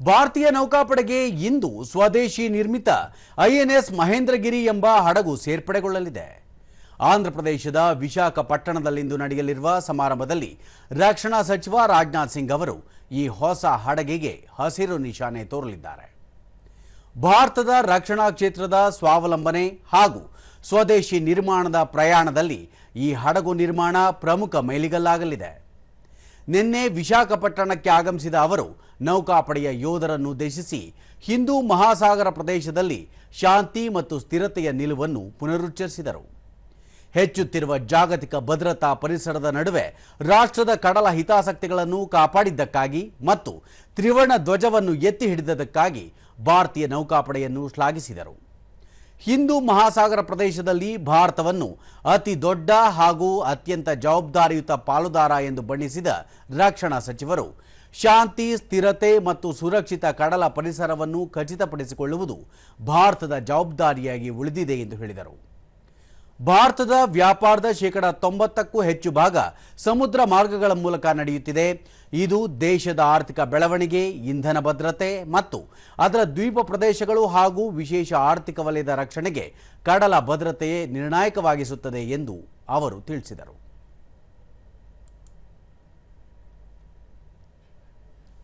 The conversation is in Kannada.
ಭಾರತೀಯ ನೌಕಾಪಡೆಗೆ ಇಂದು ಸ್ವದೇಶಿ ನಿರ್ಮಿತ ಐಎನ್ಎಸ್ ಮಹೇಂದ್ರಗಿರಿ ಎಂಬ ಹಡಗು ಸೇರ್ಪಡೆಗೊಳ್ಳಲಿದೆ. ಆಂಧ್ರಪ್ರದೇಶದ ವಿಶಾಖಪಟ್ಟಣದಲ್ಲಿಂದು ನಡೆಯಲಿರುವ ಸಮಾರಂಭದಲ್ಲಿ ರಕ್ಷಣಾ ಸಚಿವ ರಾಜನಾಥ್ ಸಿಂಗ್ ಅವರು ಈ ಹೊಸ ಹಡಗಿಗೆ ಹಸಿರು ನಿಶಾನೆ ತೋರಲಿದ್ದಾರೆ. ಭಾರತದ ರಕ್ಷಣಾ ಕ್ಷೇತ್ರದ ಸ್ವಾವಲಂಬನೆ ಹಾಗೂ ಸ್ವದೇಶಿ ನಿರ್ಮಾಣದ ಪ್ರಯಾಣದಲ್ಲಿ ಈ ಹಡಗು ನಿರ್ಮಾಣ ಪ್ರಮುಖ ಮೈಲಿಗಲ್ಲಾಗಲಿದೆ. ನಿನ್ನೆ ವಿಶಾಖಪಟ್ಟಣಕ್ಕೆ ಆಗಮಿಸಿದ ಅವರು ನೌಕಾಪಡೆಯ ಯೋಧರನ್ನು ಉದ್ದೇಶಿಸಿ ಹಿಂದೂ ಮಹಾಸಾಗರ ಪ್ರದೇಶದಲ್ಲಿ ಶಾಂತಿ ಮತ್ತು ಸ್ಥಿರತೆಯ ನಿಲುವನ್ನು ಪುನರುಚ್ಚರಿಸಿದರು. ಹೆಚ್ಚುತ್ತಿರುವ ಜಾಗತಿಕ ಭದ್ರತಾ ಪರಿಸರದ ನಡುವೆ ರಾಷ್ಟ್ರದ ಕಡಲ ಹಿತಾಸಕ್ತಿಗಳನ್ನು ಕಾಪಾಡಿದ್ದಕ್ಕಾಗಿ ಮತ್ತು ತ್ರಿವರ್ಣ ಧ್ವಜವನ್ನು ಎತ್ತಿ ಹಿಡಿದದಕ್ಕಾಗಿ ಭಾರತೀಯ ನೌಕಾಪಡೆಯನ್ನು ಶ್ಲಾಘಿಸಿದರು. ಹಿಂದೂ ಮಹಾಸಾಗರ ಪ್ರದೇಶದಲ್ಲಿ ಭಾರತವನ್ನು ಅತಿ ದೊಡ್ಡ ಹಾಗೂ ಅತ್ಯಂತ ಜವಾಬ್ದಾರಿಯುತ ಪಾಲುದಾರ ಎಂದು ಬಣ್ಣಿಸಿದ ರಕ್ಷಣಾ ಸಚಿವರು, ಶಾಂತಿ, ಸ್ಥಿರತೆ ಮತ್ತು ಸುರಕ್ಷಿತ ಕಡಲ ಪರಿಸರವನ್ನು ಖಚಿತಪಡಿಸಿಕೊಳ್ಳುವುದು ಭಾರತದ ಜವಾಬ್ದಾರಿಯಾಗಿ ಉಳಿದಿದೆ ಎಂದು ಹೇಳಿದರು. ಭಾರತದ ವ್ಯಾಪಾರದ 90%ಕ್ಕೂ ಹೆಚ್ಚು ಭಾಗ ಸಮುದ್ರ ಮಾರ್ಗಗಳ ಮೂಲಕ ನಡೆಯುತ್ತಿದೆ. ಇದು ದೇಶದ ಆರ್ಥಿಕ ಬೆಳವಣಿಗೆ, ಇಂಧನ ಭದ್ರತೆ ಮತ್ತು ಅದರ ದ್ವೀಪ ಪ್ರದೇಶಗಳು ಹಾಗೂ ವಿಶೇಷ ಆರ್ಥಿಕ ವಲಯದ ರಕ್ಷಣೆಗೆ ಕಡಲ ಭದ್ರತೆಯೇ ನಿರ್ಣಾಯಕವಾಗಿಸುತ್ತದೆ ಎಂದು ಅವರು ತಿಳಿಸಿದರು.